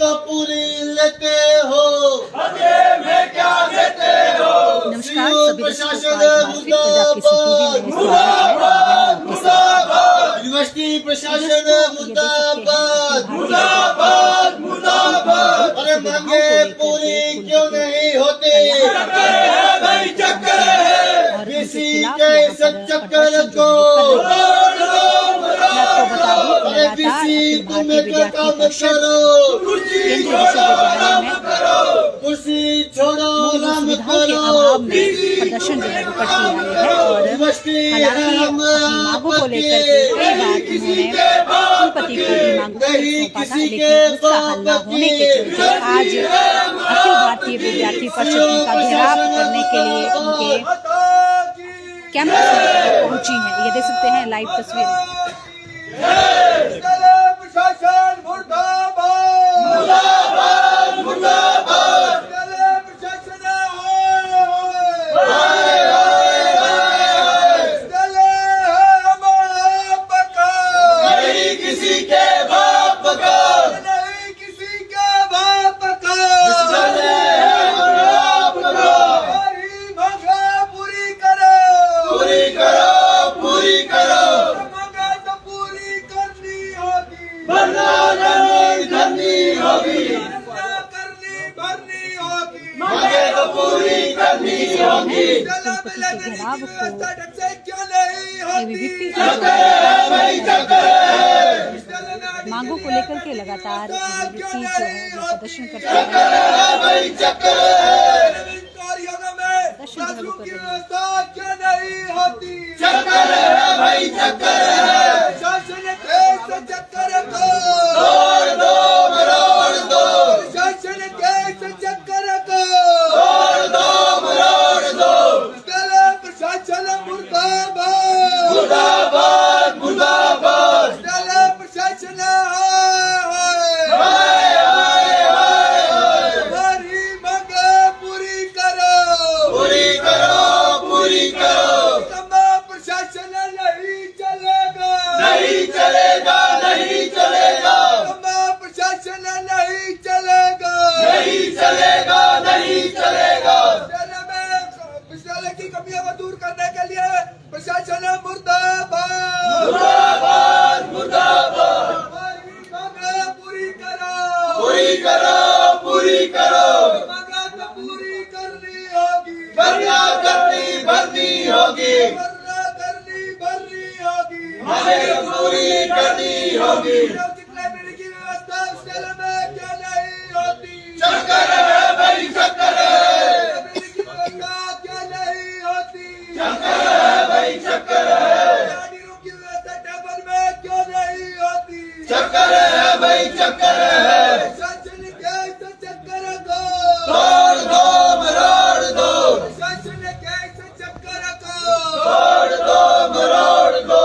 तो पूरी लेते हो, बदले में क्या देते हो। नमस्कार सभी दर्शकों का एक बार फिर पंजाब की सीटीवी में स्वागत है। यूनिवर्सिटी प्रशासन मुर्दाबाद, मुर्दाबाद मुर्दाबाद। अरे मांगे पूरी क्यों नहीं होती, चक्कर है भाई चक्कर है। किसी के सब चक्कर को अरे किसी तुम एक काम करो, केंद्रीय विश्वविद्यालय में कुर्सी छोड़ो राम सुविधाओं के करो। अभाव में प्रदर्शन जो है वो करती आई है और हालांकि अपनी मांगों को लेकर के कई बार उन्होंने कुलपति को भी मांगों को सौंपा था, लेकिन उसका हल न होने के चलते आज अखिल भारतीय विद्यार्थी परिषद उनका घेराव करने के लिए उनके कैंपस में पहुंची है। ये देख सकते हैं लाइव तस्वीरें। प्रशासन मुर्दाबाद मुर्दाबाद मुर्दाबाद। प्रशासन नहीं किसी के बाप का, नहीं किसी के बाप का। हमारी मांगे पूरी करो, पूरी करो, पूरी करो। मांगे तो पूरी करनी होगी, वरना करनी होगी, वरना करनी होगी। मांगे तो पूरी करनी होगी। कुलपति के घेराव को क्यों नहीं होती। एबीवीपी मांगों को लेकर के लगातार एबीवीपी जो है वो प्रदर्शन करते हैं। प्रदर्शन जो है वो कर रही है। चक्कर है भाई चक्कर है। शासन के चक्कर को तोड़ दो, मरोड़ दो। शासन के चक्कर को तोड़ दो, मरोड़ दो। प्रशासन मुर्दाबाद मुर्दाबाद मुर्दाबाद। प्रशासन हमारी मांगे पूरी करो, पूरी करो, पूरी करो। प्रशासन नहीं चलेगा, नहीं चलेगा, नहीं चलेगा। प्रशासन नहीं चलेगा, नहीं चलेगा, नहीं चलेगा। विद्यालय की कमियों को दूर करने के लिए प्रशासन मुर्दाबाद मुर्दाबाद मुर्दाबाद। हमारी मांगे पूरी करो, पूरी करो, पूरी करो। मांगे तो पूरी करनी होगी, वरना करनी भरनी होगी, वरना करनी भरनी होगी। मांगे तो पूरी करनी होगी। लाइब्रेरी की व्यवस्था स्कूल में क्यों नहीं होती। चक्कर है भाई चक्कर है। लाइब्रेरी की व्यवस्था क्यों नहीं होती। चक्कर है भाई चक्कर है। रूम की व्यवस्था टेबल में क्यों नहीं होती। चक्कर है भाई चक्कर है। शासन के चक्कर को तोड़ दो, मरोड़ दो। शासन के चक्कर को तोड़ दो, मरोड़ दो।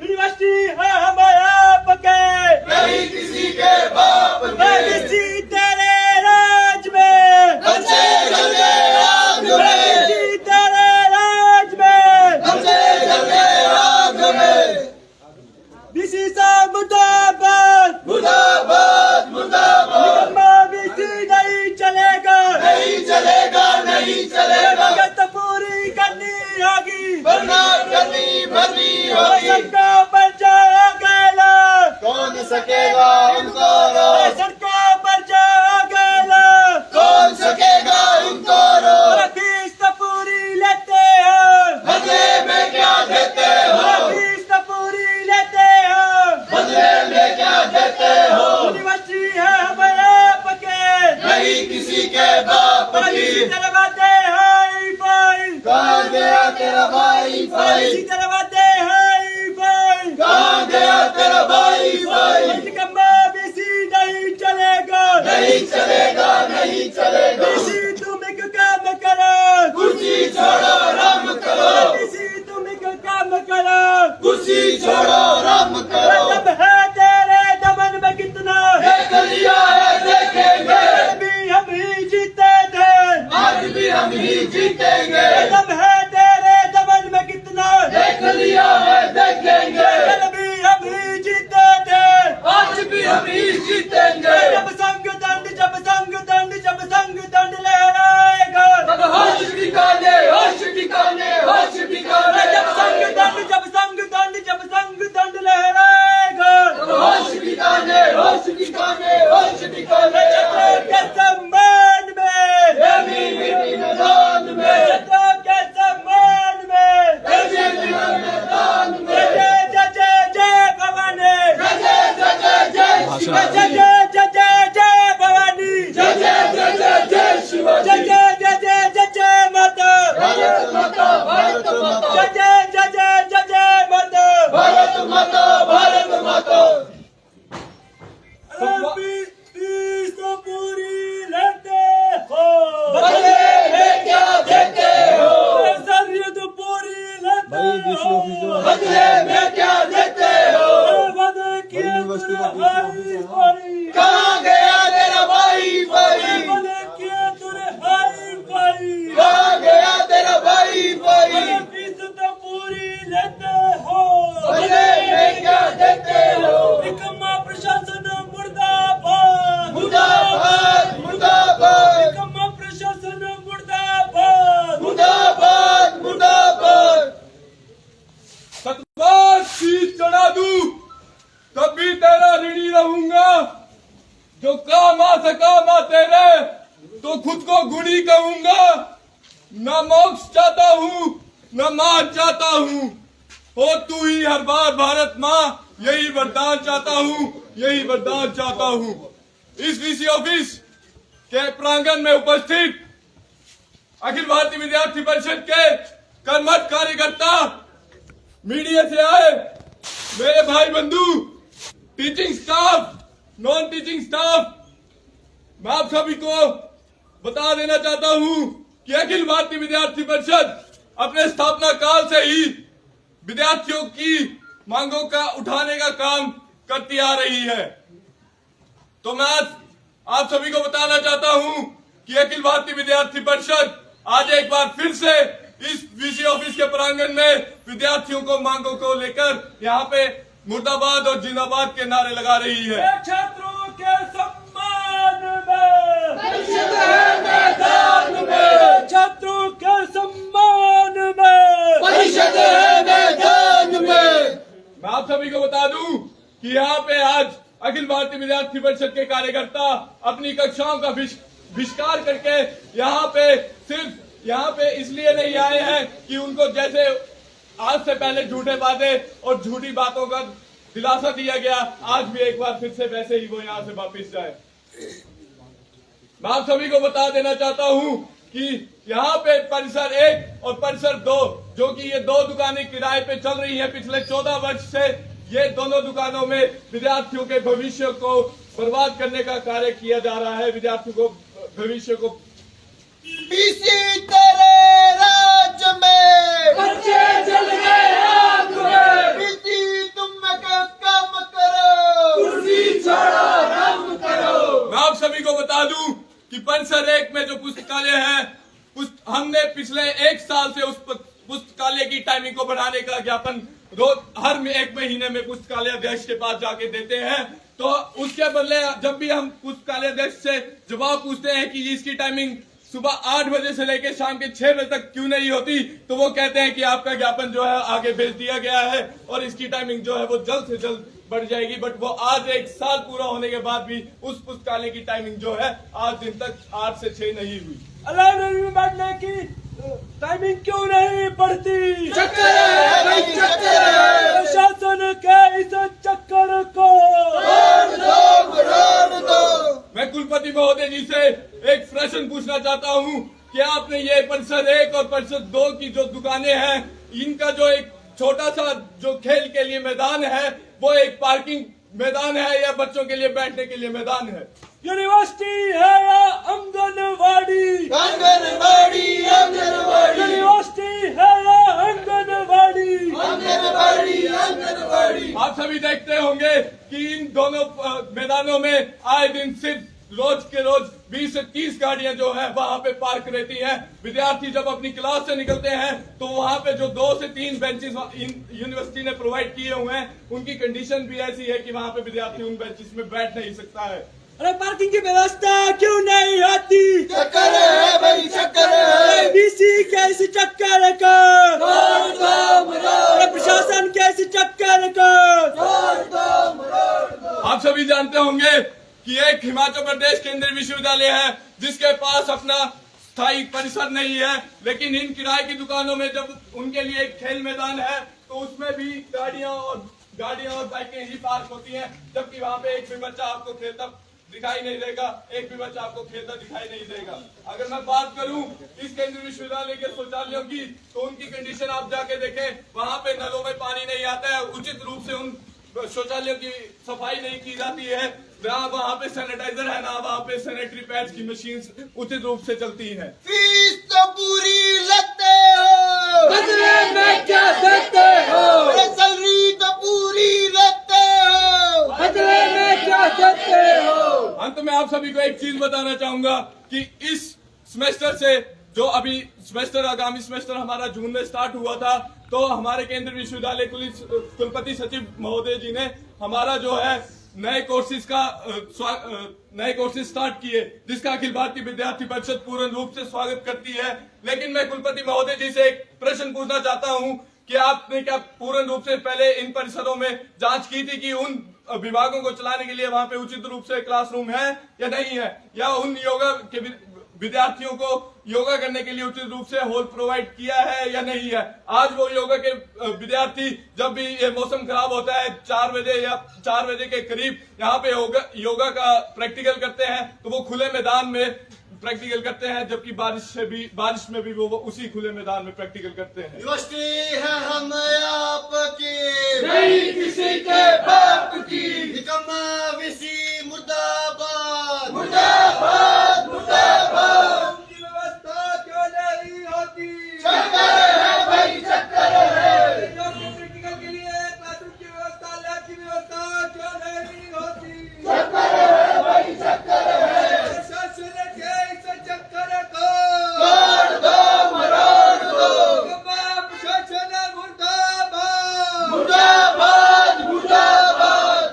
यूनिवर्सिटी है हमारे आप के, नहीं किसी के बाप के। किसी तेरे राज में बचे गले आग में, किसी तेरे राज में बचे गले आग में। बीसी साहब मुर्दाबाद मुर्दाबाद मुर्दाबाद। बीसी नहीं चलेगा, नहीं चलेगा, नहीं चलेगा। मांगे तो पूरी करनी होगी, वरना करनी भरनी होगी। सड़कों पर जाओगे लोग, कौन सकेगा उनको रोक। सड़कों पर जाओगे लोग, कौन सकेगा उनको रोक। फीस तो पूरी लेते हो, बदले में क्या देते हो। फीस तो पूरी लेते हो, बदले में क्या देते हो। यूनिवर्सिटी है हमारे पके, नहीं किसी के बाप की। दरवाजे हाई फाई, कहाँ गया तेरा भाई फाई। दरवाजे हाई फाई, कहाँ गया तेरा भाई फाई। निकम्मा बीसी नहीं चलेगा, नहीं चलेगा, नहीं चलेगा। बीसी तुम एक काम करो, कुर्सी छोड़ो राम करो। बीसी तुम एक काम करो, कुर्सी छोड़ो राम करो। दम है तेरे दमन में कितना, देख लिया है देखेंगे। भी हम ही जीते थे, आज भी हम ही जीतेंगे। दम है तेरे दमन में कितना, देख लिया है देखेंगे। कल भी हम ही जीते थे, आज भी हम ही जीतेंगे। जब संग काम आ सका मां तेरे, तो खुद को गुणी कहूंगा। न मोक्ष चाहता हूँ न मान चाहता हूँ, हो तू ही हर बार भारत माँ, यही वरदान चाहता हूँ, यही वरदान चाहता हूँ। इस वीसी ऑफिस के प्रांगण में उपस्थित अखिल भारतीय विद्यार्थी परिषद के कर्मठ कार्यकर्ता, मीडिया से आए मेरे भाई बंधु, teaching staff, non teaching staff, मैं आप सभी को बता देना चाहता हूं कि अखिल भारतीय विद्यार्थी परिषद अपने स्थापना काल से ही विद्यार्थियों की मांगों का उठाने का काम करती आ रही है। तो मैं आप सभी को बताना चाहता हूं कि अखिल भारतीय विद्यार्थी परिषद आज एक बार फिर से इस वीसी ऑफिस के प्रांगण में विद्यार्थियों को मांगों को लेकर यहाँ पे मुर्दाबाद और जिंदाबाद के नारे लगा रही है। छात्रों के सम्मान में, परिषद है मैदान में, छात्रों के सम्मान में, परिषद है मैदान में। मैं आप सभी को बता दूं कि यहाँ पे आज अखिल भारतीय विद्यार्थी परिषद के कार्यकर्ता अपनी कक्षाओं का बहिष्कार करके यहाँ पे इसलिए नहीं आए हैं कि उनको जैसे आज से पहले झूठे वादे और झूठी बातों का दिलासा दिया गया, आज भी एक बार फिर से वैसे ही वो यहाँ से वापस जाए। मैं आप सभी को बता देना चाहता हूँ कि यहाँ पे परिसर 1 और परिसर 2, जो कि ये 2 दुकानें किराए पे चल रही हैं पिछले 14 वर्ष से, ये दोनों दुकानों में विद्यार्थियों के भविष्य को बर्बाद करने का कार्य किया जा रहा है। विद्यार्थियों को भविष्य को इसी तेरे राज्य में बच्चे जल गए आग में, इसी तुम काम करो, कुर्सी छोड़ो रंग करो। मैं आप सभी को बता दूं कि परिसर 1 में जो पुस्तकालय है, हमने पिछले 1 साल से उस पुस्तकालय की टाइमिंग को बढ़ाने का ज्ञापन रोज हर 1 महीने में पुस्तकालय अध्यक्ष के पास जाके देते हैं। तो उसके बदले जब भी हम पुस्तकालय अध्यक्ष से जवाब पूछते हैं कि इसकी टाइमिंग सुबह 8 बजे से लेकर शाम के 6 बजे तक क्यों नहीं होती, तो वो कहते हैं कि आपका ज्ञापन जो है आगे भेज दिया गया है और इसकी टाइमिंग जो है वो जल्द से जल्द बढ़ जाएगी। बट वो आज 1 साल पूरा होने के बाद भी उस पुस्तकालय की टाइमिंग जो है आज दिन तक 8 से 6 नहीं हुई। लाइब्रेरी में बैठने की टाइमिंग क्यों नहीं बढ़ती? चक्कर है भाई, चक्कर है। प्रशासन के इस चक्कर को रोक दो। मैं कुलपति महोदय जी से एक प्रश्न पूछना चाहता हूं कि आपने ये परिसर 1 और परिसर 2 की जो दुकानें हैं, इनका जो एक छोटा सा जो खेल के लिए मैदान है, वो एक पार्किंग मैदान है या बच्चों के लिए बैठने के लिए मैदान है? यूनिवर्सिटी है या आंगनवाड़ी? आंगनवाड़ी, आंगनवाड़ी, यूनिवर्सिटी है या आंगनवाड़ी? आंगनवाड़ी, आंगनवाड़ी। आप सभी देखते होंगे कि इन दोनों मैदानों में आए दिन सिर्फ रोज के रोज 20 से 30 गाड़ियां जो है वहां पे पार्क रहती हैं। विद्यार्थी जब अपनी क्लास से निकलते हैं तो वहां पे जो 2 से 3 बेंचेस यूनिवर्सिटी ने प्रोवाइड किए हुए हैं, उनकी कंडीशन भी ऐसी है कि वहां पे विद्यार्थी उन बेंचेस में बैठ नहीं सकता है। अरे पार्किंग की व्यवस्था क्यों नहीं होती? चक्कर है भाई, चक्कर है। बीसी कैसे चक्कर का? अरे प्रशासन कैसे चक्कर का? आप सभी जानते होंगे कि एक हिमाचल प्रदेश केंद्रीय विश्वविद्यालय है जिसके पास अपना स्थायी परिसर नहीं है, लेकिन इन किराए की दुकानों में जब उनके लिए एक खेल मैदान है तो उसमें भी गाड़ियां और बाइकें ही पार्क होती हैं, जबकि वहां पे एक भी बच्चा आपको खेलता दिखाई नहीं देगा, एक भी बच्चा आपको खेलता दिखाई नहीं देगा। अगर मैं बात करूं इस केंद्रीय विश्वविद्यालय के शौचालयों की, तो उनकी कंडीशन आप जाके देखें, वहां पे नलों में पानी नहीं आता है, उचित रूप से उन शौचालयों की सफाई नहीं की जाती है, ना वहाँ पे सैनिटाइजर है, ना वहाँ पे सैनिटरी पैड्स की मशीन उचित रूप से चलती है। फीस तो पूरी लेते हो, बदले में क्या देते हो? सैलरी तो पूरी लेते हो, बदले में क्या देते हो? अंत में आप सभी को एक चीज बताना चाहूंगा कि इस सेमेस्टर से जो अभी सेमेस्टर आगामी सेमेस्टर हमारा जून में स्टार्ट हुआ था, तो हमारे केंद्रीय विश्वविद्यालय कुलपति सचिव महोदय जी ने हमारा जो है नए कोर्सेज स्टार्ट किए, जिसका अखिल भारतीय विद्यार्थी परिषद पूर्ण रूप से स्वागत करती है। लेकिन मैं कुलपति महोदय जी से एक प्रश्न पूछना चाहता हूं कि आपने क्या पूर्ण रूप से पहले इन परिसरों में जांच की थी कि उन विभागों को चलाने के लिए वहां पे उचित रूप से क्लासरूम है या नहीं है, या उन योगा के विद्यार्थियों को योगा करने के लिए उचित रूप से हॉल प्रोवाइड किया है या नहीं है। आज वो योगा के विद्यार्थी जब भी ये मौसम खराब होता है 4 बजे या 4 बजे के करीब यहाँ पे योगा का प्रैक्टिकल करते हैं तो वो खुले मैदान में प्रैक्टिकल करते हैं, जबकि बारिश में भी वो उसी खुले मैदान में प्रैक्टिकल करते हैं। यूनिवर्सिटी है हम आपकी, नहीं किसी के बाप की। निकम्मा वीसी मुर्दाबाद, मुर्दाबाद मुर्दाबाद। उनकी व्यवस्था क्यों नहीं होती? चक्कर है भाई, चक्कर है। प्रैक्टिकल के लिए क्लासरूम की व्यवस्था, लैब की व्यवस्था क्यों नहीं होती? चक्कर है भाई, चक्कर है। प्रशासन के इस चक्कर को तोड़ दो, मरोड़ दो। प्रशासन मुर्दाबाद, मुर्दाबाद मुर्दाबाद।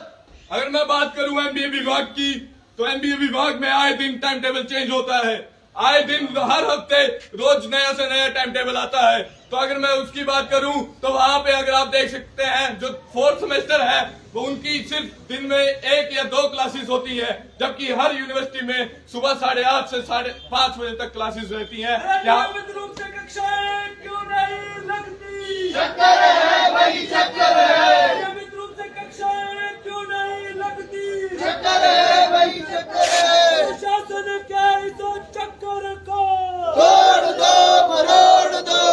अगर मैं बात करूं एमबीए विभाग की, तो एमबीए विभाग में आए दिन टाइम टेबल चेंज होता है, आए दिन हर हफ्ते रोज नया से नया टाइम टेबल आता है। तो अगर मैं उसकी बात करूं तो वहां पे अगर आप देख सकते हैं जो 4th सेमेस्टर है वो उनकी सिर्फ दिन में 1 या 2 क्लासेस होती है, जबकि हर यूनिवर्सिटी में सुबह 8:30 से 5:30 बजे तक क्लासेस रहती हैं। नियमित रूप से कक्षाएं क्यों नहीं लगती? चक्कर है भाई, चक्कर है। नियमित रूप से कक्षाएं क्यों नहीं लगती? चक्कर है भाई, चक्कर है। प्रशासन के इस चक्कर को तोड़ दो, मरोड़ दो।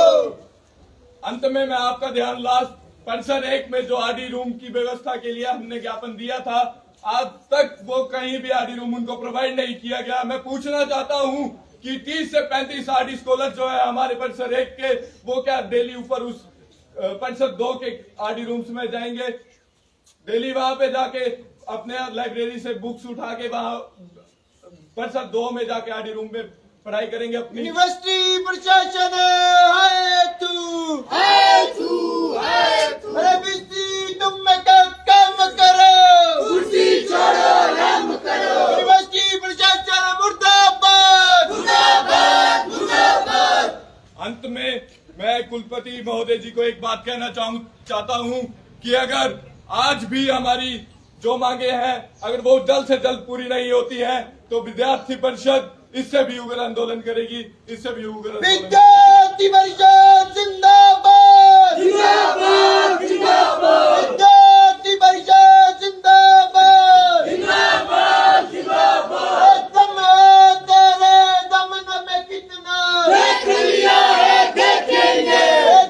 अंत में मैं आपका ध्यान लास्ट परिसर 1 में जो आरडी रूम की व्यवस्था के लिए हमने ज्ञापन दिया था, आज तक वो कहीं भी आरडी रूम उनको प्रोवाइड नहीं किया गया। मैं पूछना चाहता हूं कि 30 से 35 आरडी स्कॉलर जो है हमारे परिसर 1 के, वो क्या डेली ऊपर उस परिसर 2 के आरडी रूम्स में जाएंगे? डेली वहां पे जाके अपने लाइब्रेरी से बुक्स उठा के वहां परिसर 2 में जाके आरडी रूम में पढ़ाई करेंगे अपनी? यूनिवर्सिटी प्रशासन है तू, अरे वीसी तुम में काम करो, कुर्सी छोड़ो, काम करो। यूनिवर्सिटी प्रशासन मुर्दाबाद, मुर्दाबाद मुर्दाबाद। अंत में मैं कुलपति महोदय जी को एक बात कहना चाहता हूं कि अगर आज भी हमारी जो मांगे हैं अगर वो जल्द से जल्द पूरी नहीं होती हैं तो विद्यार्थी परिषद इससे भी उग्र आंदोलन करेगी, इससे भी उग्र आंदोलन। विद्यार्थी परिषद जिंदाबाद, जिंदाबाद जिंदाबाद, विद्यार्थी परिषद जिंदाबाद, जिंदाबाद जिंदाबाद। दम है तेरे दमन में कितना, देख लिया है देखेंगे,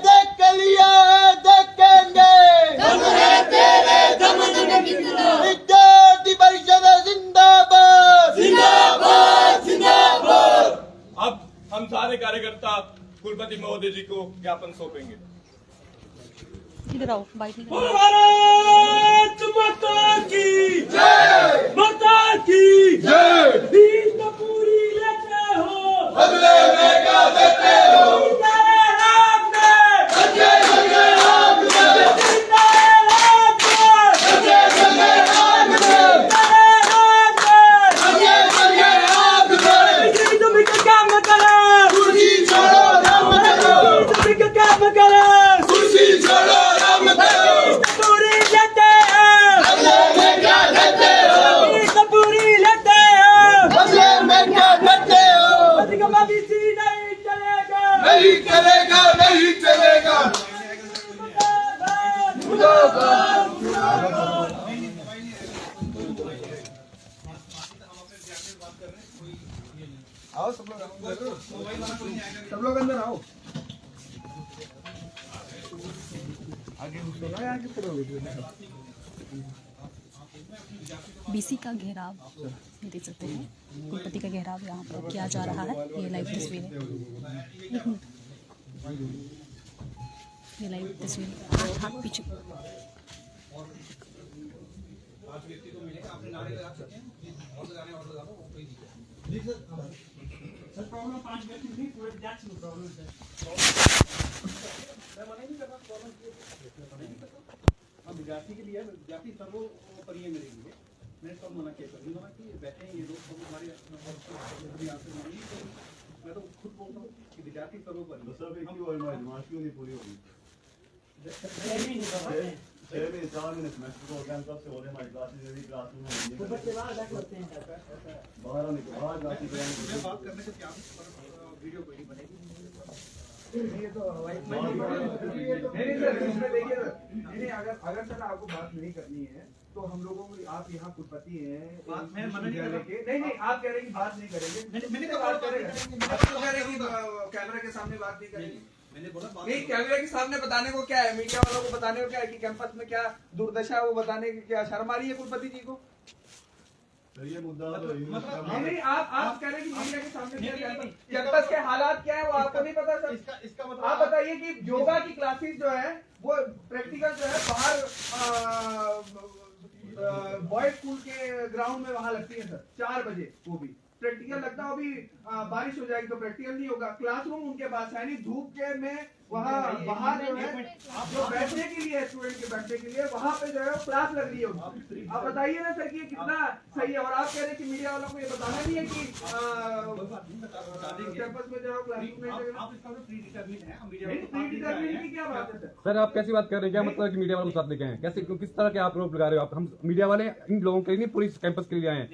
देख लिया है देखेंगे, दम है तेरे दमन में कितना। विद्यार्थी परिषद जिंदाबाद, जिंदाबाद जिंदाबाद। अब हम सारे कार्यकर्ता कुलपति महोदय जी को ज्ञापन सौंपेंगे। इधर आओ, बाइक निकालो। भारत माता की जय, माता की जय। फीस तो पूरी लेते हो, बदले में क्या देते हो? तेरे राम ने, बच्चे बच्चे आग में, तेरे राम ने, बच्चे बच्चे आग में, तेरे राम ने। बच्चे बच्चे आग में। बिजली तुम का काम करो, कुर्सी छोड़ो, राम करो। तुम का काम करो, कुर्सी छोड़ो, राम करो। फीस तो पूरी लेते हो, बदले में क्या देते हो? फीस तो पूरी लेते हो। बदले में क्या देते हो? अधिकमा बीसी नहीं चलेगा, नहीं चलेगा, नहीं चलेगा। बीसी का घेराव ये देख सकते हैं, कुलपति का घेराव यहाँ पर किया जा रहा है। ये लाइव तस्वीरें, एक मिनट, ये लाइव तस्वीरें हाथ पीछे। विद्यार्थी के लिए विद्यार्थी सर्वोपरि है मेरे लिए। मैंने सब मना किया, कभी मना कि बैठे हैं ये लोग सब हमारे यहाँ से मांगी, तो मैं तो खुद बोलता हूँ कि विद्यार्थी सर्वोपरि। 6 महीने 4 महीने सेमेस्टर को हो गया, हम कब से हो रहे हैं हमारी क्लासेस यदि क्लासरूम में तो बच्चे बाहर बैठ सकते हैं बाहर आने के बाद क्लासेस मुझे बात करने से क्या वीडियो कोई नहीं बनेगी। नहीं तो नहीं सर, इसमें देखिए सर, नहीं अगर सर आपको बात नहीं करनी है तो हम लोगों को, आप यहाँ कुलपति हैं, बात मैं मना नहीं कर रहा। नहीं आप कह रहे हैं कि बात नहीं करेंगे, मैंने तो बात करेंगे, आप तो कह रहे हैं कि कैमरा के सामने बात नहीं करेंगे। मैंने बोला बात नहीं, कैमरे के सामने बताने को क्या है, मीडिया वालों को बताने को क्या है कि कैंपस में क्या दुर्दशा है वो बताने की क्या शर्म आ रही है कुलपति जी को? तो ये मुद्दा तो नहीं आप कह रहे हैं कि मीडिया के सामने क्या कैंपस के हालात क्या है वो आपको नहीं पता सर? इसका मतलब आप बताइए कि योगा की क्लासेस जो है वो प्रैक्टिकल जो है बाहर बॉयज स्कूल के ग्राउंड में वहां लगती है सर 4 बजे, वो भी प्रैक्टिकल लगता है, अभी बारिश हो जाएगी तो प्रैक्टिकल नहीं होगा। क्लासरूम उनके पास है नहीं, धूप के में वहाँ बाहर जो है जो बैठने के लिए स्टूडेंट के बैठने के लिए वहाँ पे जो है वो क्लास लग रही है उनकी। आप बताइए ना सर कि ये कितना सही है, और आप कह रहे हैं कि मीडिया वालों को ये बताना नहीं है कि कैंपस में जो है क्लासरूम में आप इसका प्री डिटरमिन है, हम मीडिया प्री डिटरमिनेट की क्या बात है सर? सर आप कैसी बात कर रहे हैं? क्या मतलब कि मीडिया वालों को साथ लेके आए हैं? कैसे किस तरह के आप आरोप लगा रहे हो? आप हम मीडिया वाले इन लोगों के लिए पूरी कैंपस के लिए आए हैं,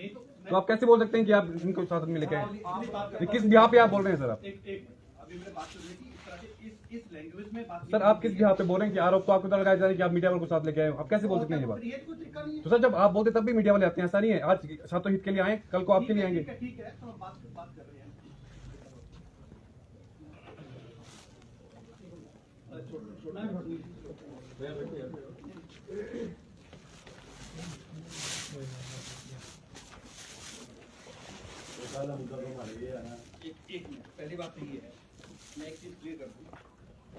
तो आप कैसे बोल सकते हैं कि आप इनको साथ में लेके आए? किस यहाँ पे आप बोल रहे हैं सर? आप अभी मैं बात कर रही थी इस तरह से इस लैंग्वेज में बात सर आप किस यहाँ पे बोल रहे हैं कि आरोप तो आपको लगाया जा रहा है कि आप मीडिया वालों को साथ लेके आए हो? आप कैसे बोल सकते हैं ये बात? तो सर जब आप बोलते तब भी मीडिया वाले आते हैं, ऐसा नहीं है आज छात्र हित के लिए आए, कल को आपके लिए आएंगे। ठीक है, तो बात कर रहे हैं। एक मिनट, पहली बात तो ये है, मैं एक चीज क्लियर कर दूं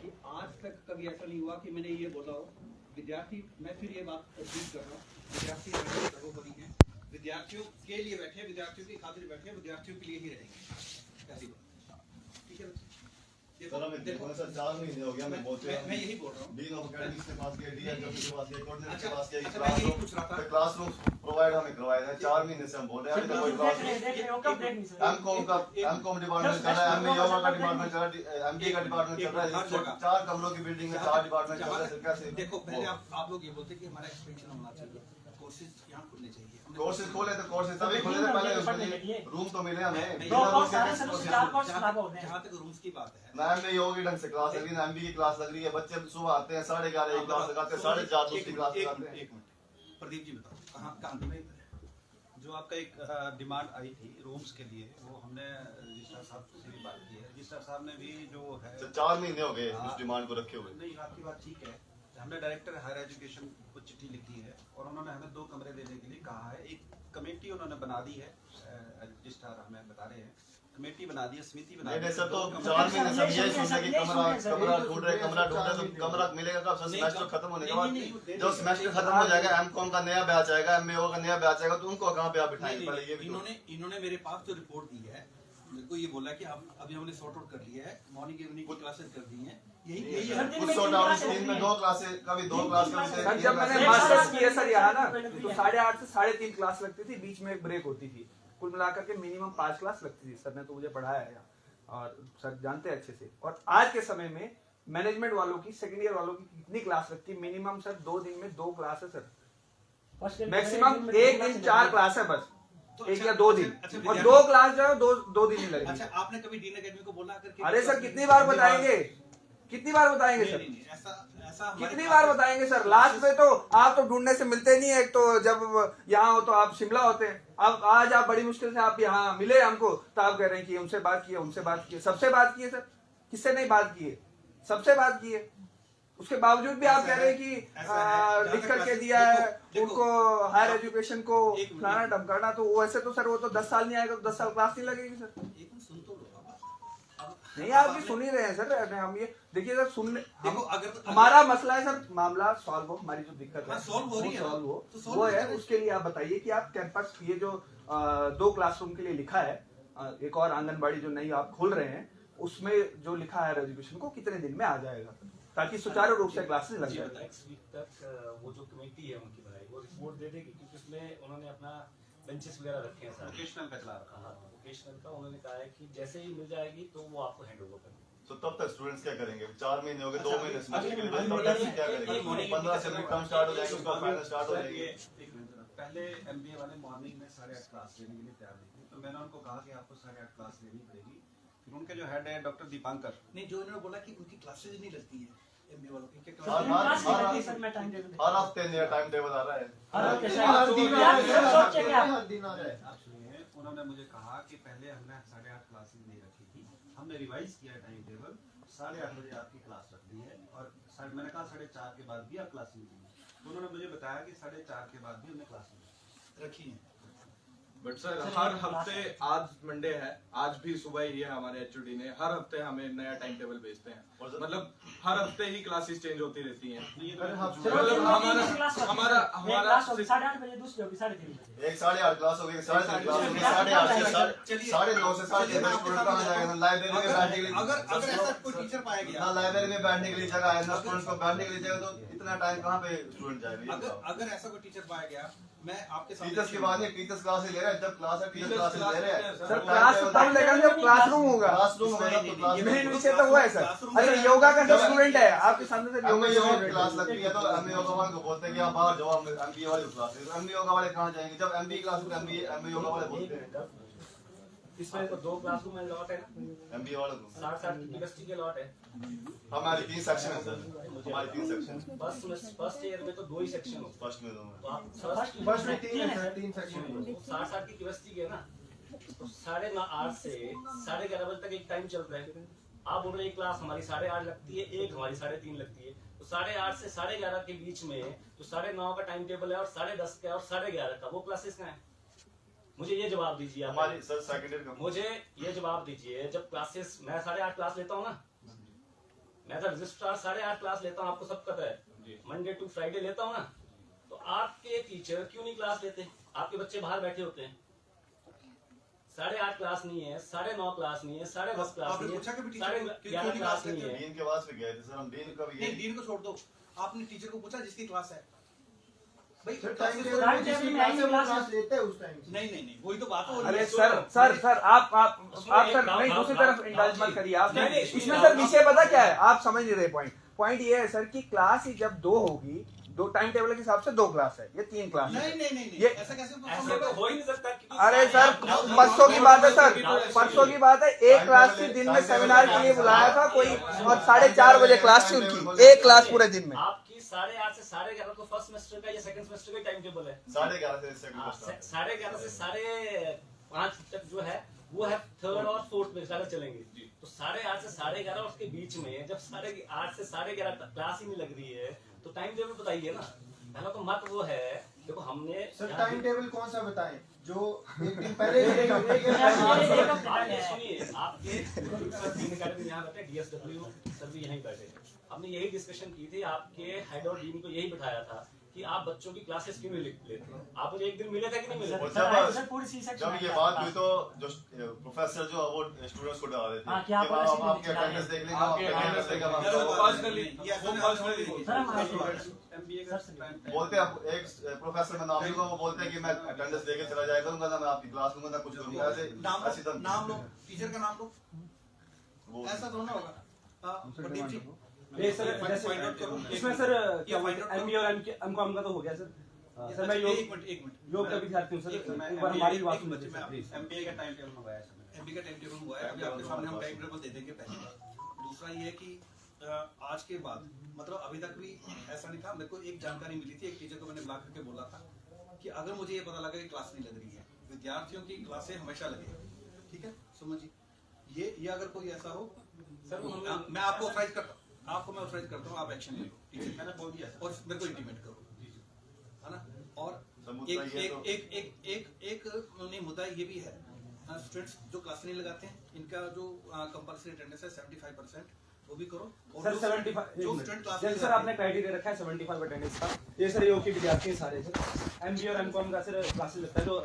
कि आज तक कभी ऐसा नहीं हुआ कि मैंने ये बोला हो विद्यार्थी, मैं फिर ये बात रिपीट कर रहा हूँ, विद्यार्थी सर्वोपरि हैं, विद्यार्थियों के लिए बैठे, विद्यार्थियों की खातिर बैठे, विद्यार्थियों के लिए ही रहेंगे, ऐसी बात, ठीक है? सर हमें देखो सर 4 महीने हो गया हमें बोलते हैं, मैं यही बोल रहा हूँ। डीन ऑफ एकेडमिक्स के पास गए, डीएचओ के पास गए, कोऑर्डिनेटर के पास गए, अच्छा, मैं यही पूछ रहा था। क्लासरूम प्रोवाइड हमें करवाए हैं। 4 महीने से हम बोल रहे हैं अभी तक कोई क्लास एमकॉम डिपार्टमेंट चल रहा है, एमए योगा का डिपार्टमेंट चल रहा है, एमबीए का डिपार्टमेंट चल रहा है, 4 कमरों की बिल्डिंग में 4 डिपार्टमेंट चल रहा है। कैसे देखो पहले आप लोग ये बोलते हैं कि हमारा एक्सपेंशन होना चाहिए, कोर्सेज यहाँ खुलने चाहिए, कोर्सेज खोले तो कोर्सेज तभी खुले थे, पहले उसके रूम तो मिले हमें। जहाँ तक रूम्स की बात है, ना एमए योगा की ढंग से क्लास लग रही है, ना एमबीए की क्लास लग रही है, बच्चे सुबह आते हैं 11:30 एक क्लास लगाते हैं, 4:30 दूसरी क्लास लगाते हैं। एक मिनट प्रदीप जी बताओ कहाँ जो आपका एक डिमांड आई थी रूम्स के लिए, वो हमने रजिस्ट्रार साहब से भी बात की है, रजिस्ट्रार साहब ने भी जो है 4 महीने हो गए उस डिमांड को रखे हुए। नहीं आपकी बात ठीक है, हमने डायरेक्टर हायर एजुकेशन को चिट्ठी लिखी है और उन्होंने हमें 2 कमरे देने के लिए कहा है, एक कमेटी उन्होंने बना दी है, रजिस्ट्रार हमें बता रहे हैं कमेटी बना दी है, समिति बना दी है। सर तो 4 महीने से यही सुन रहे कि कमरा ढूंढ रहे, कमरा ढूंढ रहे, तो कमरा मिलेगा कब? सेमेस्टर खत्म होने के बाद जब सेमेस्टर खत्म हो जाएगा, एमकॉम का नया बैच आएगा, एमए का नया बैच आएगा, तो उनको कहाँ पे आप बिठाएंगे? पहले ये इन्होंने मेरे पास जो रिपोर्ट दी है, मेरे को ये बोला कि अब अभी हमने सॉर्ट आउट कर लिया है, मॉर्निंग इवनिंग की क्लासेस कर दी हैं, यही कुछ सॉर्ट आउट 3 में 2 क्लासेस, कभी 2 क्लास का सर जब मैंने मास्टर्स किया सर यहाँ ना तो 8:30 से 3:30 क्लास लगती थी, बीच में एक ब्रेक होती थी, कुल मिलाकर के मिनिमम 5 क्लास लगती थी। सर ने तो मुझे पढ़ाया है और सर जानते हैं अच्छे से। और आज के समय में मैनेजमेंट वालों की, सेकेंड ईयर वालों की कितनी क्लास लगती है? मिनिमम सर 2 दिन में 2 क्लास है सर, मैक्सिमम 1 दिन 4 क्लास है बस, तो 1 या 2 दिन, अच्छा, और 2 क्लास जो है 2 दिन ही लगेंगे। अच्छा आपने कभी डीन एकेडमी को बोला करके? अरे सर कितनी बार बताएंगे, कितनी बार बताएंगे सर, नहीं, ऐसा कितनी बार बताएंगे सर? लास्ट में तो आप तो ढूंढने से मिलते नहीं है, एक तो जब यहाँ हो तो आप शिमला होते हैं, अब आज आप बड़ी मुश्किल से आप यहाँ मिले हमको, तो आप कह रहे हैं कि उनसे बात की है, उनसे बात की है, सबसे बात की है सर, किससे नहीं बात की है? सबसे बात की है, उसके बावजूद भी आप कह रहे हैं कि लिख करके दिया है उनको हायर एजुकेशन को फलाना ढमकाना, तो वैसे तो सर वो तो 10 साल नहीं आएगा तो 10 साल क्लास नहीं लगेगी सर। सुन तो लो नहीं आपकी सुन ही रहे हैं सर, हम ये देखिए सर सुनने देखो, अगर हमारा मसला है सर, मामला सॉल्व हो, हमारी जो दिक्कत है सॉल्व हो रही है, सॉल्व हो, तो solve वो हो है जाएगा। उसके लिए आप बताइए कि आप कैंपस ये जो 2 क्लासरूम के लिए लिखा है, एक और आंगनबाड़ी जो नई आप खोल रहे हैं, उसमें जो लिखा है एजुकेशन को कितने दिन में आ जाएगा, ताकि सुचारू रूप से क्लासेस लग जाए? नेक्स्ट वीक तक वो जो कमेटी है उनकी बनाई वो रिपोर्ट दे देगी, क्योंकि उसमें उन्होंने अपना बेंचेस वगैरह रखे हैं सारे, वोकेशनल का चला रखा है। हाँ वोकेशनल का उन्होंने कहा है कि जैसे ही मिल जाएगी तो वो आपको हैंड ओवर कर देंगे। तो तब तक स्टूडेंट्स क्या करेंगे? 4 महीने हो गए, 2 महीने से मुश्किल है, तब तक क्या करेंगे? 15 से टर्म स्टार्ट हो जाएगी, उसका फाइनल स्टार्ट हो जाएगी। पहले एमबीए वाले मॉर्निंग में 8:30 क्लास लेने के लिए तैयार नहीं थे, तो मैंने उनको कहा कि आपको 8:30 क्लास लेनी पड़ेगी। फिर उनके जो हेड है डॉक्टर दीपांकर, नहीं, जो इन्होंने बोला कि उनकी क्लासेज नहीं लगती है एमबीए वालों की, क्या हर हफ्ते नया टाइम टेबल आ रहा है, आप सुनिए, उन्होंने मुझे कहा कि पहले हमने 8:30 क्लासेस नहीं रखी थी, हमने रिवाइज किया टाइम टेबल, 8:30 बजे आपकी क्लास रख दी है, और मैंने कहा 4:30 के बाद भी आप क्लास ली। तो उन्होंने मुझे बताया कि 4:30 के बाद भी हमने क्लास रखी है। बट सर हर हफ्ते, आज मंडे है, आज भी सुबह ही है हमारे एचओडी ने, हर हफ्ते हमें नया टाइम टेबल भेजते हैं, मतलब हर हफ्ते ही क्लासेस चेंज होती रहती हैं। मतलब हमारा 8:30 बजे दूसरी होगी 3:30 बजे, एक 8:30 क्लास होगी, 3:30 क्लास होगी, 8:30 से 9:30 से 6:30 स्टूडेंट कहाँ जाएगा? लाइब्रेरी में बैठने के लिए, अगर ऐसा कोई टीचर पाया गया, ना लाइब्रेरी में बैठने के लिए जगह है, ना स्टूडेंट्स को बैठने के लिए जगह, तो इतना टाइम कहाँ पे स्टूडेंट जाएगा? अगर ऐसा कोई टीचर पाया गया, मैं आपके सामने टीचर्स की बात नहीं, टीचर्स क्लासेस ले रहे हैं, जब क्लास है टीचर क्लासेस ले रहे हैं सर। क्लास तब लेगा जब क्लासरूम होगा, क्लासरूम होगा तब तो क्लास मेन विषय तो हुआ है सर। अरे योगा का जो स्टूडेंट है आपके सामने से हमें योगा योगा क्लास लगती है तो एमबी योगा वाले को बोलते हैं कि आप बाहर जाओ, एमबी वाले क्लास, एमबी योगा वाले कहाँ जाएंगे? जब एमबी क्लास में एमबी योगा वाले बोलते हैं। इसमें तो 2 क्लासरूम में लॉट है ना, एमबी वाले को 60 यूनिवर्सिटी के लॉट है। हमारे 3 सेक्शन है सर, हमारे 3 सेक्शन। फर्स्ट ईयर में तो 2 ही सेक्शन हो, फर्स्ट में 2 तो आप फर्स्ट में 3 है सर, 3 सेक्शन। 60 की यूनिवर्सिटी के ना, तो 8:30 से 11:30 बजे तक एक टाइम चलता है। आप बोल रहे हैं एक क्लास हमारी 8:30 लगती है, एक हमारी 3:30 लगती है, तो 8:30 से 11:30 के बीच में जो 9:30 का टाइम टेबल है और 10:30 का और 11:30 का, वो क्लासेस कहाँ है? मुझे ये जवाब दीजिए आप। हमारी सर सेकंड ईयर का, मुझे ये जवाब दीजिए, जब क्लासेस मैं 8:30 क्लास लेता हूँ ना, मैं तो रजिस्ट्रार 8:30 क्लास लेता हूँ, आपको सब पता है, मंडे टू फ्राइडे लेता हूँ ना, तो आपके टीचर क्यों नहीं क्लास लेते? आपके बच्चे बाहर बैठे होते हैं। 8:30 क्लास नहीं है, 9:30 क्लास नहीं है, 10:30 क्लास नहीं है, 11:30 क्लास नहीं है। डीन के पास भी गए थे सर हम, डीन का भी नहीं, डीन को छोड़ दो, आपने टीचर को पूछा जिसकी क्लास है भाई, टाइम टेबल जिसकी क्लास है वो क्लास लेते हैं उस टाइम। नहीं, वही तो बात हो रही अरे है। सर आप सर नहीं, दूसरी तरफ इंडल्ज मत करिए आप। इसमें सर विषय पता क्या है, आप समझ नहीं रहे। पॉइंट ये है सर कि क्लास ही जब 2 होगी, 2 टाइम टेबल के हिसाब से 2 क्लास है, ये 3 क्लास है। नहीं, ये ऐसा कैसे तो हो ही नहीं सकता। अरे सर परसों की बात है सर, परसों की बात है, एक क्लास थी दिन में सेमिनार के लिए बुलाया था कोई, और 4:30 बजे क्लास थी उनकी, एक क्लास पूरे दिन में। आपकी 8:30 से 11:30 को फर्स्ट सेमेस्टर का या सेकंड सेमेस्टर का टाइम टेबल है। 11:30 से सेकंड स्टार्ट, 11:30 से 5:30 तक जो है वो है थर्ड और फोर्थ में अगर चलेंगे, तो 8:30 से 11:30 उसके बीच में जब 8:30 से 11:30 क्लास ही नहीं लग रही है, तो टाइम टेबल बताइए ना। पहला तो मत वो है, देखो हमने सर टाइम टेबल कौन सा बताएं जो एक दिन पहले सुनिए, आपके यहाँ बैठे DSW सर भी यहीं बैठे, हमने यही डिस्कशन की थी, आपके हेड और डीन को यही बिठाया था कि आप बच्चों की क्लासेस क्यों नहीं लेते? आप मुझे एक दिन मिले थे कि नहीं मिले? जब ये बात हुई तो जो प्रोफेसर जो वो स्टूडेंट्स को डरा रहे थे कि आप आपके अटेंडेंस देख लेंगे, आपके अटेंडेंस देखेंगे, बोलते हैं एक प्रोफेसर में नाम लूंगा, वो बोलते हैं कि मैं अटेंडेंस देके चला जाया करूंगा, ना मैं आपकी क्लास लूंगा, ना कुछ लूंगा। ऐसे नाम लो, टीचर का नाम लो, ऐसा थोड़ा होगा। प्रदीप जी इसमें सर एमबी और एमकॉम का तो हो गया सर। सर मैं एक मिनट योग का विद्यार्थी हूँ सर, एक बार हमारी बात सुन लीजिए। एमबीए का टाइम टेबल मंगाया सर, एमबी का टाइम टेबल हुआ है, अभी आपके सामने हम टाइम टेबल दे देंगे। पहली बात, दूसरा ये है कि आज के बाद मतलब अभी तक भी ऐसा नहीं था। मेरे को एक जानकारी मिली थी, एक टीचर को मैंने बुला करके बोला था कि अगर मुझे ये पता लगा कि क्लास नहीं लग रही है, विद्यार्थियों की क्लासें हमेशा लगे, ठीक है समझिए। ये अगर कोई ऐसा हो सर, मैं आपको ऑथराइज करता हूँ, आपको मैं ऑथराइज करता हूँ, आप एक्शन ले लो, ठीक है? मैंने बोल दिया और मेरे को इंटीमेट करो, है ना। और एक नहीं मुद्दा ये भी है, स्टूडेंट्स जो क्लास नहीं लगाते हैं, इनका जो कंपल्सरी अटेंडेंस है 75%, वो भी करो। सर 75 जो स्टूडेंट क्लास जैसे सर आपने क्राइटेरिया रखा है 75 अटेंडेंस का, ये सर योग के विद्यार्थी हैं सारे सर। एमबी और एमकॉम का सर क्लासेस लगता है जो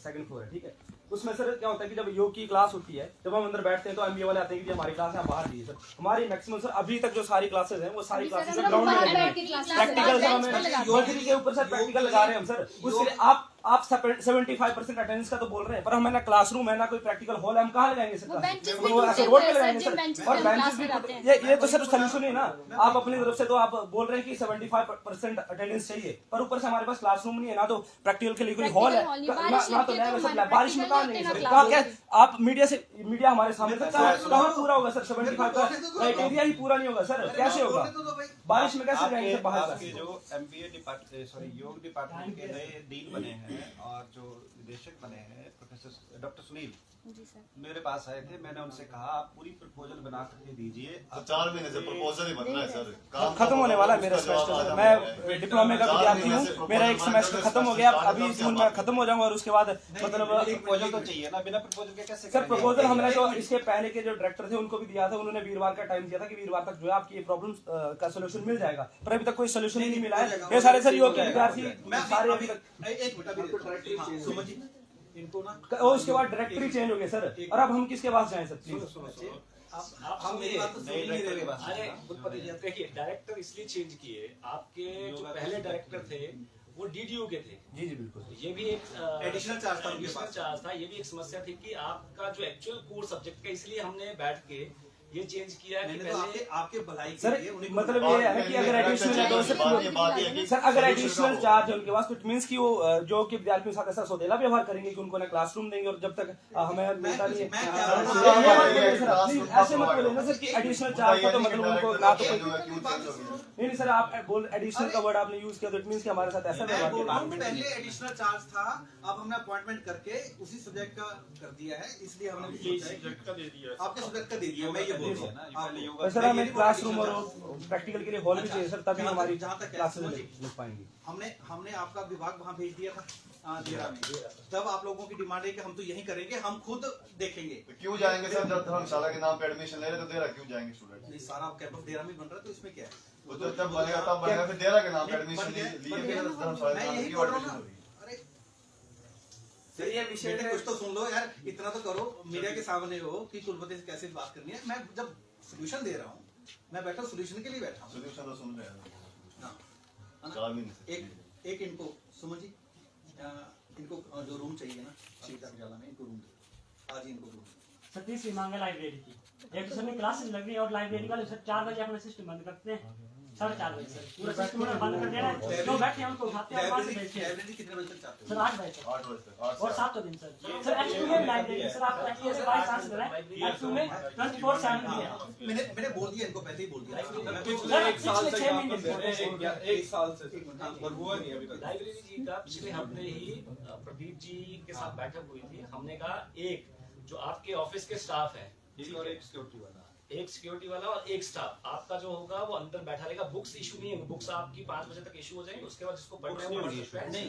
सेकंड फ्लोर है, ठीक है। उसमें सर क्या होता है कि जब योग की क्लास होती है, जब हम अंदर बैठते हैं तो एमबी वाले आते हैं कि हमारी क्लास है, बाहर दीजिए सर। हमारी मैक्सिमम सर अभी तक जो सारी क्लासेस हैं वो सारी क्लासेस ग्राउंड में लगी हैं। प्रैक्टिकल सर हमें के ऊपर सर प्रैक्टिकल लगा रहे हैं हम सर, उसके लिए आप आप 75% अटेंडेंस का तो बोल रहे हैं, पर हमें ना क्लासरूम है ना कोई प्रैक्टिकल हॉल है, हम कहाँ लगाएंगे सर? benches भी वो ऐसे टूटे रोड हुए पे हैं, लगाएंगे सर, सर। जिन benches और पे बेंचेस क्लास भी लगाते हैं। ये तो सर सोल्यूशन है ना। आप अपनी तरफ से तो आप बोल रहे हैं कि 75% अटेंडेंस चाहिए, पर ऊपर से हमारे पास क्लासरूम नहीं है, ना तो प्रैक्टिकल के लिए कोई हॉल है, Practical hall नहीं, ना बारिश तो लगती है तो नया हमारे बारिश में कहाँ practical नहीं नहीं सर? होते ना कहाँ क्या class आप मीडिया हमारे सामने तक कहाँ पूरा होगा सर? 75 का क्राइटेरिया ही पूरा नहीं होगा सर, कैसे होगा? बारिश में कैसे जाएंगे सर बाहर? आपके जो MBA डिपार्टमेंट योग डिपार्टमेंट के नए डीन बने हैं और जो निदेशक बने हैं professor doctor Sunil ji sir. मेरे पास आए थे, मैंने उनसे कहा आप पूरी प्रपोजल बना करके दीजिए। अब 4 महीने से प्रपोजल ही बन रहा है सर, काम खत्म होने वाला है मेरा उसका जवाब सेमेस्टर। आज मैं हमें डिप्लोमे का विद्यार्थी हूँ, मेरा एक सेमेस्टर खत्म हो गया, अभी जून में खत्म हो जाऊंगा और उसके बाद मतलब प्रपोजल तो चाहिए ना, बिना प्रपोजल के कैसे सर करेंगे? प्रपोजल हमने जो इसके पहले के जो डायरेक्टर थे उनको भी दिया था, उन्होंने वीरवार का टाइम दिया था कि वीरवार तक जो है आपकी ये प्रॉब्लम का सोल्यूशन मिल जाएगा, पर अभी तक कोई सोल्यूशन ही नहीं मिला है। ये सारे सर योग के विद्यार्थी सारे अभी तक एक मिनट अभी सुमन जी इनको ना और उसके बाद डायरेक्टर ही चेंज हो गए सर, और अब हम किसके पास जाएं सर प्लीज? हम मेरी बात तो सुन ही नहीं रहे बस। अरे उत्पत्ति जी, देखिए डायरेक्टर इसलिए चेंज किए, आपके जो पहले डायरेक्टर थे वो DDO के थे। जी जी बिल्कुल। ये भी एक एडिशनल चार्ज था उनके एडिशनल पास। चार्ज था। ये भी एक समस्या थी कि आपका जो एक्चुअल कोर सब्जेक्ट का, इसलिए हमने बैठ के ये चेंज किया कि मैंने तो पहले आपके भलाई के सर लिए उन्हें मतलब ये है कि अगर एडिशनल है तो सर अगर एडिशनल चार्ज है उनके पास तो इट मींस कि वो जो कि विद्यार्थियों के साथ ऐसा सौदेला व्यवहार करेंगे कि उनको ना क्लासरूम देंगे और जब तक हमें मिलता नहीं है। ऐसे मत बोलिए ना सर कि एडिशनल चार्ज का तो मतलब उनको ना तो कोई नहीं सर, आप बोल एडिशनल का वर्ड आपने यूज किया तो इट मींस कि हमारे साथ ऐसा मैं व्यवहार बोल रहा हूँ किया। पहले एडिशनल चार्ज था, अब हमने अपॉइंटमेंट करके उसी सब्जेक्ट का कर दिया है, इसलिए हमने सोचा है सब्जेक्ट का दे दिया आपके सब्जेक्ट का दे दिया, मैं ये बोल रहा हूँ तो सर हमें क्लासरूम और प्रैक्टिकल के लिए हॉल भी चाहिए सर, तभी हमारी जहाँ तक क्लासेस है, लग पाएंगी। हमने आपका विभाग वहाँ भेज दिया था देरा में, तब आप लोगों की डिमांड है कि हम तो यही करेंगे, हम खुद देखेंगे। क्यों जाएंगे सर? जब धर्मशाला के नाम पे एडमिशन ले रहे तो देरा क्यों जाएंगे स्टूडेंट? नहीं, सारा कैंपस देरा में बन रहा है, तो इसमें क्या है? वो तो तब बनेगा फिर देरा के नाम पे एडमिशन लिए धर्मशाला मैं के नाम यही पे बोल रहा हूँ एडमिशन ना। हो रही है। अरे सर ये विषय बेटे कुछ तो सुन लो यार, इतना तो करो, मीडिया के सामने हो कि कुलपति से कैसे बात करनी है। मैं जब सोल्यूशन दे रहा हूँ, मैं बैठा सोल्यूशन के लिए बैठा हूँ। सोल्यूशन तो सुन रहे हैं हाँ, 4 महीने से। एक इनको सुमन जी, इनको जो रूम चाहिए ना सीता जाला में, इनको रूम दो आज ही, इनको रूम। सतीश की मांग है लाइब्रेरी की। एक तो सभी क्लासेस लग रही है और लाइब्रेरी वाले सर 4 बजे अपना सिस्टम बंद करते हैं, 4:30 बजे सर पूरा सिस्टम बंद कर देना है। जो बैठे हैं उनको उठाते हैं और वहाँ से बैठते हैं लाइब्रेरी कितने बजे तक चाहते सर, हो? 8 बजे तक 8 बजे तक और 7 दिन सर। सर एक्चुअली में लाइब्रेरी सर आप एक्चुअली से 22 साल से रहे हैं, एक्चुअली में 24/7 भी है। मैंने बोल दिया इनको, पहले ही बोल दिया। पिछले एक साल से 6 यहाँ महीने पे से दे रहे हैं, एक साल से और हुआ नहीं अभी तक। लाइब्रेरी जी का पिछले हफ्ते ही प्रदीप जी के साथ बैठक हुई थी। हमने कहा एक जो आपके ऑफिस के स्टाफ है और एक सिक्योरिटी वाला, एक सिक्योरिटी वाला और एक स्टाफ आपका जो होगा वो अंदर बैठा रहेगा। बुक्स इशू नहीं है, बुक्स आपकी 5 बजे तक इशू हो जाएंगी, उसके बाद जिसको पढ़ना है वो पढ़ सकता है। नहीं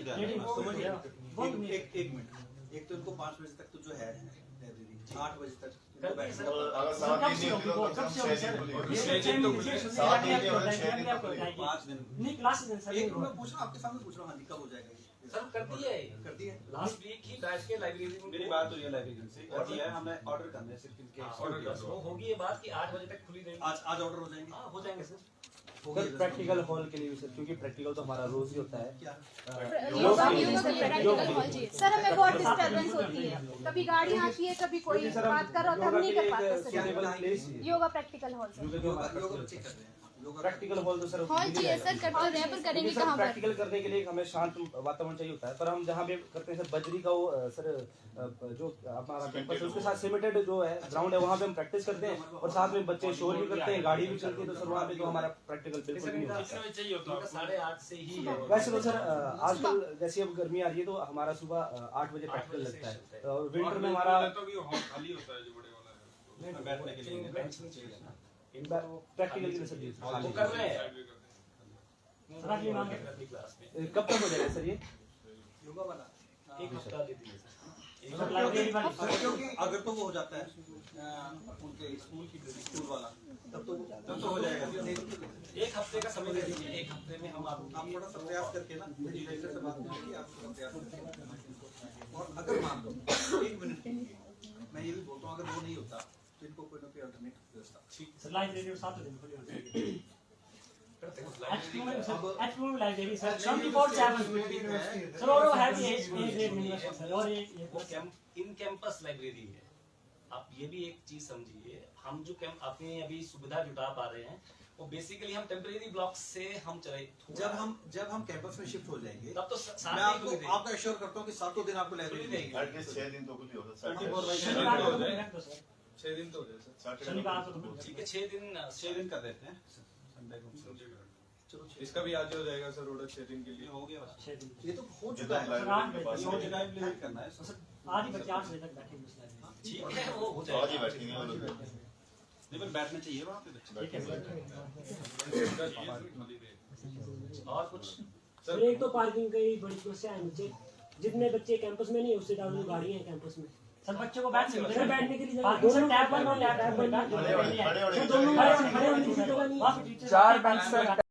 समझिए, एक मिनट, एक तो इनको 5 बजे तक तो जो है लाइब्रेरी 8 बजे तक इनको बैठना है। अगर 7 दिन नहीं होती तो कम से कम 6 दिन खुली। 6 दिन तो खुली। 7 दिन नहीं होते 6 दिन तो खुली। 5 दिन नहीं क्लासेस हैं सर। एक मैं पूछ रहा हूँ, आपके सामने पूछ रहा हूँ, हाँ जी कब हो जाएगा ये? सर कर दिया है, कर दिया? लास्ट वीक ही बैठ के लाइब्रेरी में मेरी बात हुई है लाइब्रेरी से, कर दिया है, हमने ऑर्डर करना है सिर्फ इनके बस वो होगी ये बात कि 8 बजे तक खुली रहेगी। आज ऑर्डर हो जाएंगे। हाँ हो जाएंगे सर। सर प्रैक्टिकल हॉल के लिए भी सर, क्योंकि प्रैक्टिकल तो हमारा रोज ही होता है। क्या योगा प्रैक्टिकल हॉल चाहिए सर, हमें बहुत डिस्टर्बेंस होती है, कभी गाड़ी आती है, कभी कोई बात कर रहा होता है, हम नहीं कर पाते sir. Yoga practical hall sir, yoga बच्चे कर रहे हैं, योगा प्रैक्टिकल हॉल तो सर हॉल चाहिए सर, करते रहे पर करेंगे सर कहाँ पर? प्रैक्टिकल करने के लिए हमें शांत वातावरण चाहिए होता है, पर हम जहाँ पे करते हैं सर बजरी का वो सर जो हमारा कैंपस है उसके साथ सीमेंटेड जो है ग्राउंड है, वहाँ पे हम प्रैक्टिस करते हैं और साथ में बच्चे शोर भी करते हैं, गाड़ी भी चलती है, तो सर वहाँ पे तो हमारा प्रैक्टिकल बिल्कुल नहीं होता। 8:30 से ही है। वैसे तो सर आजकल जैसे अब गर्मी आ रही है तो हमारा सुबह 8 बजे प्रैक्टिकल लगता है और विंटर में हमारा खाली होता है जो बड़े वाला है। बैठने के लिए प्रैक्टिकल के लिए सर वो कर रहे हैं सर अगली मांग है क्लास में। कब तक हो जाएगा सर ये? योगा वाला एक हफ्ता दे दीजिए सर। सर लाइब्रेरी वाली क्योंकि अगर तो वो हो जाता है उनके स्कूल वाला, तब तो हो जाएगा। नहीं तो एक हफ्ते का समय दे दीजिए, एक हफ्ते में हम आपको आप थोड़ा सा प्रयास करके ना डायरेक्टर से बात करेंगे, आप थोड़ा प्रयास करके। और अगर मान लो 1 मिनट के लिए मैं ये भी बोलता हूँ, अगर वो नहीं होता तो इनको कोई ना कोई अल्टरनेट व्यवस्था। सर लाइब्रेरी 7 दिन खुली होती है। H2 में लाइब्रेरी सर 24/7 सर और वो है भी एज रेट सर और ये इन कैंपस लाइब्रेरी है। आप ये भी एक चीज समझिए, हम जो अपनी अभी सुविधा जुटा पा रहे हैं वो बेसिकली हम टेम्परेरी ब्लॉक से हम चले। जब हम कैंपस में शिफ्ट हो जाएंगे तब तो मैं आपको एश्योर करता हूँ कि 7 दिन आपको लाइब्रेरी देंगे। एटलीस्ट 6 दिन तो खुली होगा सर। 6 दिन तो हो जाए सर। शनिवार को ठीक है 6 दिन कर देते हैं संडे को। इसका भी आज हो जाएगा सर ऑर्डर 6 दिन के लिए। हो गया 6 दिन ये तो हो चुका है। लाइब्रेरी करना है आज ही बच्चे 8 बजे तक बैठे हैं। ठीक है वो हो जाएगा। आज ही बैठेंगे वो लोग। नहीं बैठना चाहिए वहाँ पे और कुछ सर एक तो पार्किंग की बड़ी समस्या है मुझे, जितने बच्चे कैंपस में नहीं उससे ज्यादा गाड़ियाँ हैं कैंपस में। सर बच्चों को बैठने के लिए दोनों टैब बंद हो, टैब बंद, खड़े होने की दोनों खड़े होने की जगह नहीं है। 4 बेंच सर